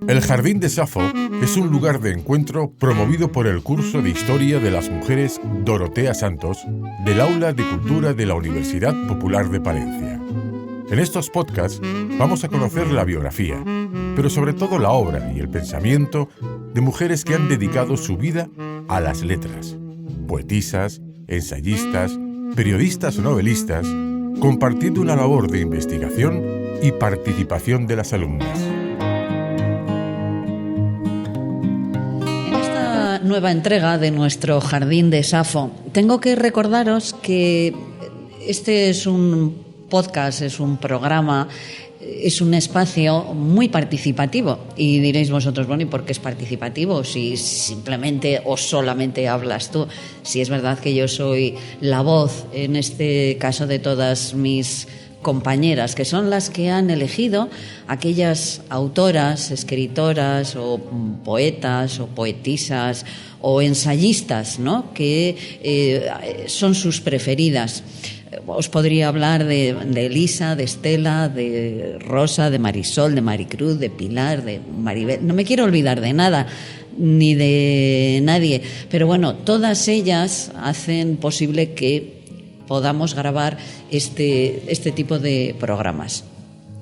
El Jardín de Safo es un lugar de encuentro promovido por el curso de Historia de las Mujeres Dorotea Santos del Aula de Cultura de la Universidad Popular de Palencia. En estos podcasts vamos a conocer la biografía, pero sobre todo la obra y el pensamiento de mujeres que han dedicado su vida a las letras. Poetisas, ensayistas, periodistas o novelistas, compartiendo una labor de investigación y participación de las alumnas. Nueva entrega de nuestro Jardín de Safo. Tengo que recordaros que este es un podcast, es un programa, es un espacio muy participativo. Y diréis vosotros, bueno, ¿y por qué es participativo? Si simplemente o solamente hablas tú. Si es verdad que yo soy la voz, en este caso, de todas mis compañeras, que son las que han elegido aquellas autoras, escritoras o poetas o poetisas o ensayistas, ¿no?, que son sus preferidas. Os podría hablar de Elisa, de Estela, de Rosa, de Marisol, de Maricruz, de Pilar, de Maribel. No me quiero olvidar de nada ni de nadie, pero bueno, todas ellas hacen posible que podamos grabar este tipo de programas.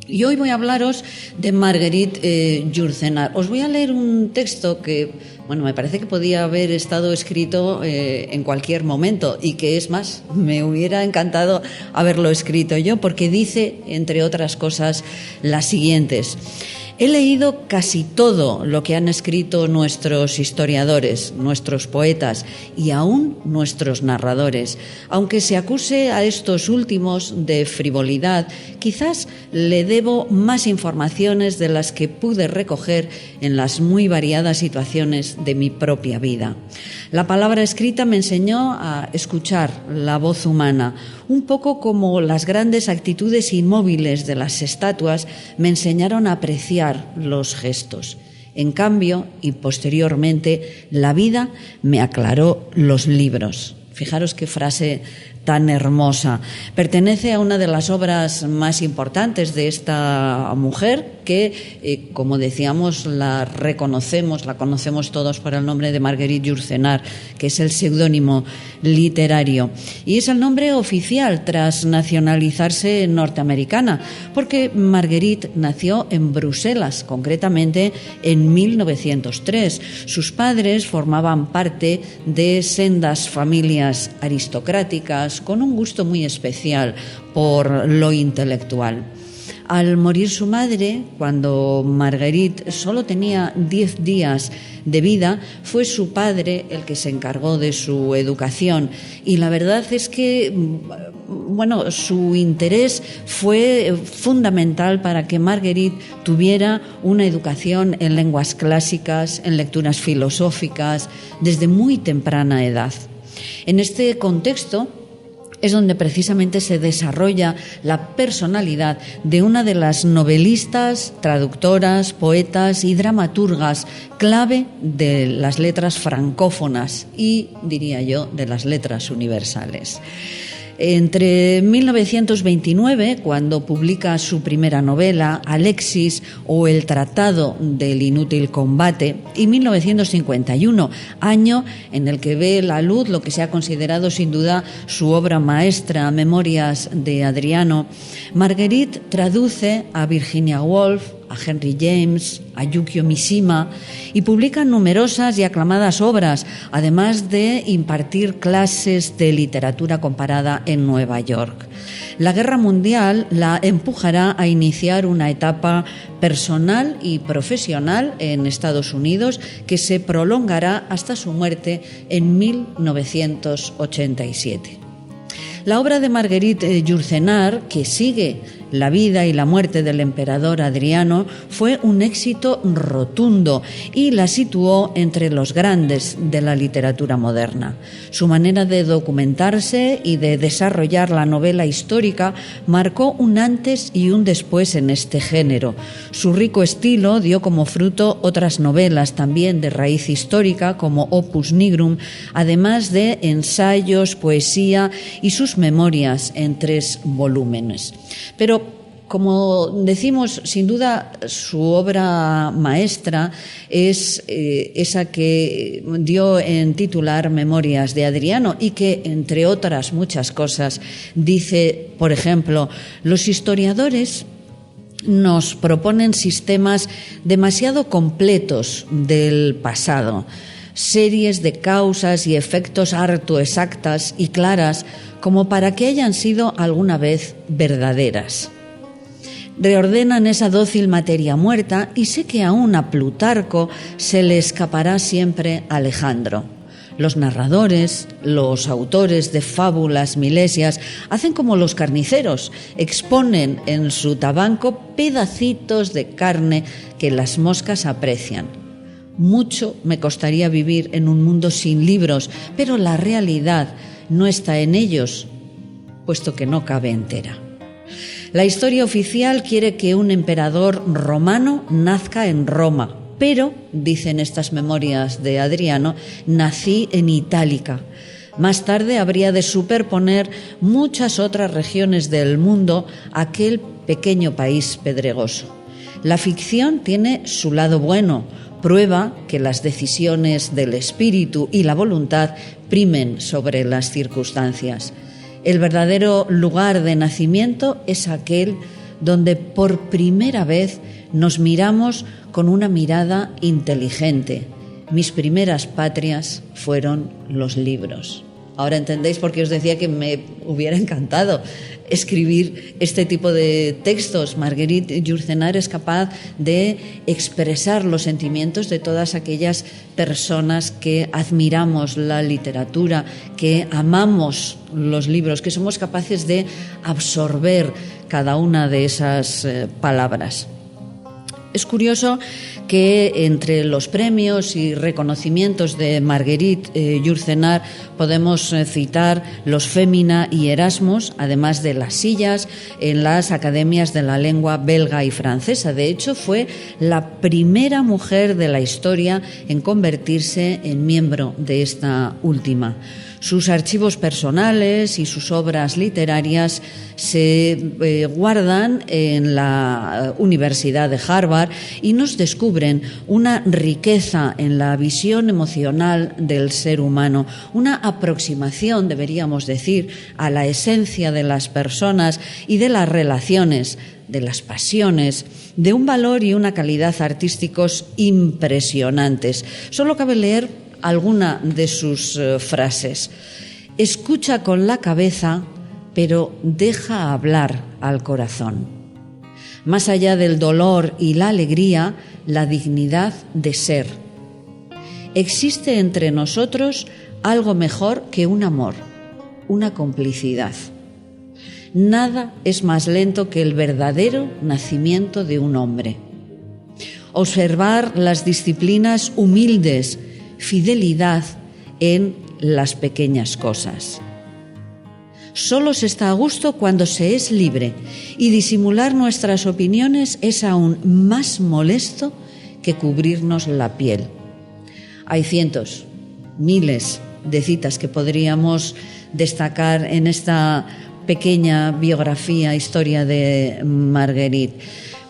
Y hoy voy a hablaros de Marguerite Yourcenar. Os voy a leer un texto que, bueno, me parece que podía haber estado escrito en cualquier momento y que, es más, me hubiera encantado haberlo escrito yo, porque dice, entre otras cosas, las siguientes. He leído casi todo lo que han escrito nuestros historiadores, nuestros poetas y aún nuestros narradores. Aunque se acuse a estos últimos de frivolidad, quizás le debo más informaciones de las que pude recoger en las muy variadas situaciones de mi propia vida. La palabra escrita me enseñó a escuchar la voz humana, un poco como las grandes actitudes inmóviles de las estatuas me enseñaron a apreciar los gestos. En cambio, y posteriormente, la vida me aclaró los libros. Fijaros qué frase tan hermosa. Pertenece a una de las obras más importantes de esta mujer que, como decíamos, la conocemos todos por el nombre de Marguerite Yourcenar, que es el seudónimo literario. Y es el nombre oficial tras nacionalizarse norteamericana, porque Marguerite nació en Bruselas, concretamente en 1903. Sus padres formaban parte de sendas familias aristocráticas con un gusto muy especial por lo intelectual. Al morir su madre, cuando Marguerite solo tenía 10 días de vida, fue su padre el que se encargó de su educación. Y la verdad es que, bueno, su interés fue fundamental para que Marguerite tuviera una educación en lenguas clásicas, en lecturas filosóficas, desde muy temprana edad. En este contexto es donde precisamente se desarrolla la personalidad de una de las novelistas, traductoras, poetas y dramaturgas clave de las letras francófonas y, diría yo, de las letras universales. Entre 1929, cuando publica su primera novela, Alexis o El Tratado del Inútil Combate, y 1951, año en el que ve la luz lo que se ha considerado sin duda su obra maestra, Memorias de Adriano, Marguerite traduce a Virginia Woolf, a Henry James, a Yukio Mishima y publica numerosas y aclamadas obras, además de impartir clases de literatura comparada en Nueva York. La Guerra Mundial la empujará a iniciar una etapa personal y profesional en Estados Unidos que se prolongará hasta su muerte en 1987. La obra de Marguerite Yourcenar, que sigue la vida y la muerte del emperador Adriano, fue un éxito rotundo y la situó entre los grandes de la literatura moderna. Su manera de documentarse y de desarrollar la novela histórica marcó un antes y un después en este género. Su rico estilo dio como fruto otras novelas también de raíz histórica como Opus Nigrum, además de ensayos, poesía y sus memorias en 3 volúmenes. Pero Como decimos, sin duda su obra maestra es esa que dio en titular Memorias de Adriano y que, entre otras muchas cosas, dice, por ejemplo, los historiadores nos proponen sistemas demasiado completos del pasado, series de causas y efectos harto exactas y claras como para que hayan sido alguna vez verdaderas. Reordenan esa dócil materia muerta y sé que aún a Plutarco se le escapará siempre Alejandro. Los narradores, los autores de fábulas milesias, hacen como los carniceros, exponen en su tabanco pedacitos de carne que las moscas aprecian. Mucho me costaría vivir en un mundo sin libros, pero la realidad no está en ellos, puesto que no cabe entera. La historia oficial quiere que un emperador romano nazca en Roma, pero, dicen estas memorias de Adriano, nací en Itálica. Más tarde habría de superponer muchas otras regiones del mundo a aquel pequeño país pedregoso. La ficción tiene su lado bueno, prueba que las decisiones del espíritu y la voluntad primen sobre las circunstancias. El verdadero lugar de nacimiento es aquel donde por primera vez nos miramos con una mirada inteligente. Mis primeras patrias fueron los libros. Ahora entendéis por qué os decía que me hubiera encantado escribir este tipo de textos. Marguerite Yourcenar es capaz de expresar los sentimientos de todas aquellas personas que admiramos la literatura, que amamos los libros, que somos capaces de absorber cada una de esas palabras. Es curioso que entre los premios y reconocimientos de Marguerite Yourcenar podemos citar los Femina y Erasmus, además de las sillas en las academias de la lengua belga y francesa. De hecho, fue la primera mujer de la historia en convertirse en miembro de esta última. Sus archivos personales y sus obras literarias se guardan en la Universidad de Harvard y nos descubren una riqueza en la visión emocional del ser humano, una aproximación, deberíamos decir, a la esencia de las personas y de las relaciones, de las pasiones, de un valor y una calidad artísticos impresionantes. Solo cabe leer alguna de sus frases. Escucha con la cabeza, pero deja hablar al corazón. Más allá del dolor y la alegría, la dignidad de ser. Existe entre nosotros algo mejor que un amor, una complicidad. Nada es más lento que el verdadero nacimiento de un hombre. Observar las disciplinas humildes, fidelidad en las pequeñas cosas. Solo se está a gusto cuando se es libre, y disimular nuestras opiniones es aún más molesto que cubrirnos la piel. Hay cientos, miles de citas que podríamos destacar en esta pequeña biografía, historia de Marguerite,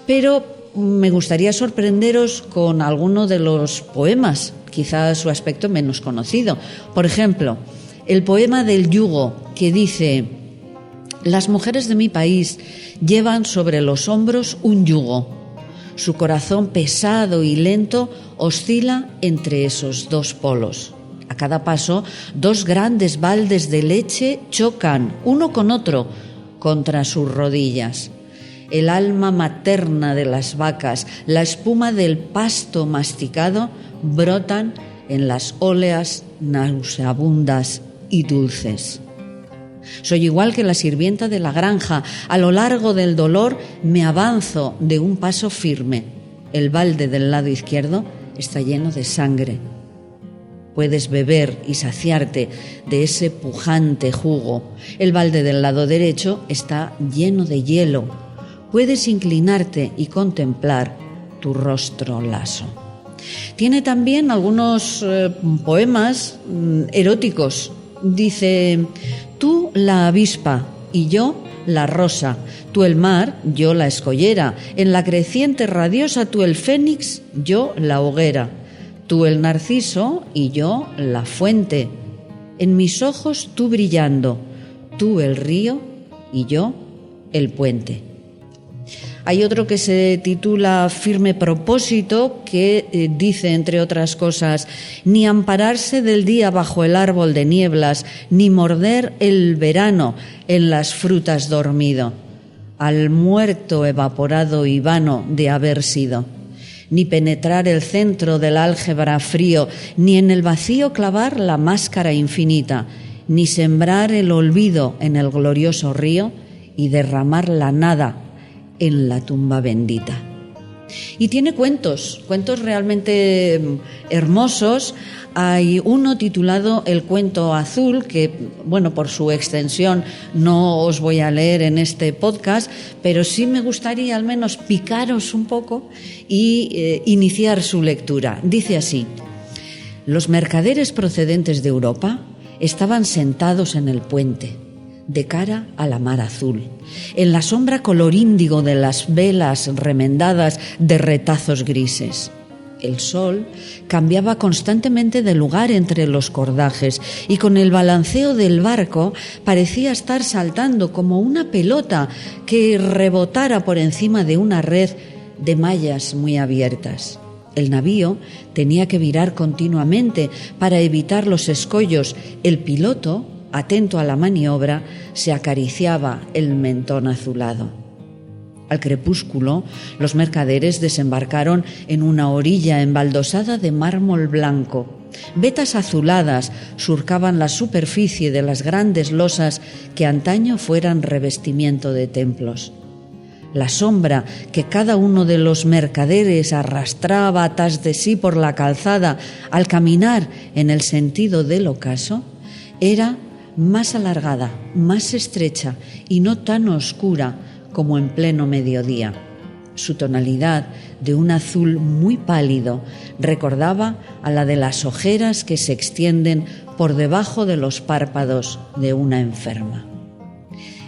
pero me gustaría sorprenderos con alguno de los poemas, quizás su aspecto menos conocido. Por ejemplo, el poema del yugo, que dice: las mujeres de mi país llevan sobre los hombros un yugo. Su corazón pesado y lento oscila entre esos dos polos. A cada paso, dos grandes baldes de leche chocan uno con otro contra sus rodillas. El alma materna de las vacas, la espuma del pasto masticado, brotan en las óleas nauseabundas y dulces. Soy igual que la sirvienta de la granja. A lo largo del dolor me avanzo de un paso firme. El balde del lado izquierdo está lleno de sangre. Puedes beber y saciarte de ese pujante jugo. El balde del lado derecho está lleno de hielo. Puedes inclinarte y contemplar tu rostro laso. Tiene también algunos poemas eróticos. Dice: tú la avispa y yo la rosa, tú el mar, yo la escollera, en la creciente radiosa tú el fénix, yo la hoguera, tú el narciso y yo la fuente, en mis ojos tú brillando, tú el río y yo el puente. Hay otro que se titula Firme propósito, que dice, entre otras cosas, ni ampararse del día bajo el árbol de nieblas, ni morder el verano en las frutas dormido, al muerto evaporado y vano de haber sido, ni penetrar el centro del álgebra frío, ni en el vacío clavar la máscara infinita, ni sembrar el olvido en el glorioso río y derramar la nada en la tumba bendita. Y tiene cuentos realmente hermosos. Hay uno titulado El cuento azul, que, bueno, por su extensión no os voy a leer en este podcast, pero sí me gustaría al menos picaros un poco y iniciar su lectura. Dice así: los mercaderes procedentes de Europa estaban sentados en el puente, de cara a la mar azul, en la sombra color índigo de las velas remendadas de retazos grises. El sol cambiaba constantemente de lugar entre los cordajes y con el balanceo del barco parecía estar saltando como una pelota que rebotara por encima de una red de mallas muy abiertas. El navío tenía que virar continuamente para evitar los escollos. El piloto, atento a la maniobra, se acariciaba el mentón azulado. Al crepúsculo, los mercaderes desembarcaron en una orilla embaldosada de mármol blanco. Vetas azuladas surcaban la superficie de las grandes losas que antaño fueran revestimiento de templos. La sombra que cada uno de los mercaderes arrastraba tras de sí por la calzada al caminar en el sentido del ocaso era más alargada, más estrecha y no tan oscura como en pleno mediodía. Su tonalidad, de un azul muy pálido, recordaba a la de las ojeras que se extienden por debajo de los párpados de una enferma.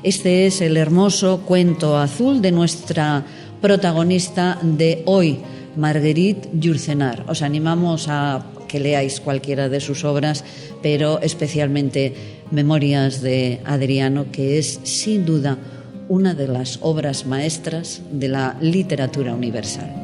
Este es el hermoso cuento azul de nuestra protagonista de hoy, Marguerite Yourcenar. Os animamos a que leáis cualquiera de sus obras, pero especialmente Memorias de Adriano, que es sin duda una de las obras maestras de la literatura universal.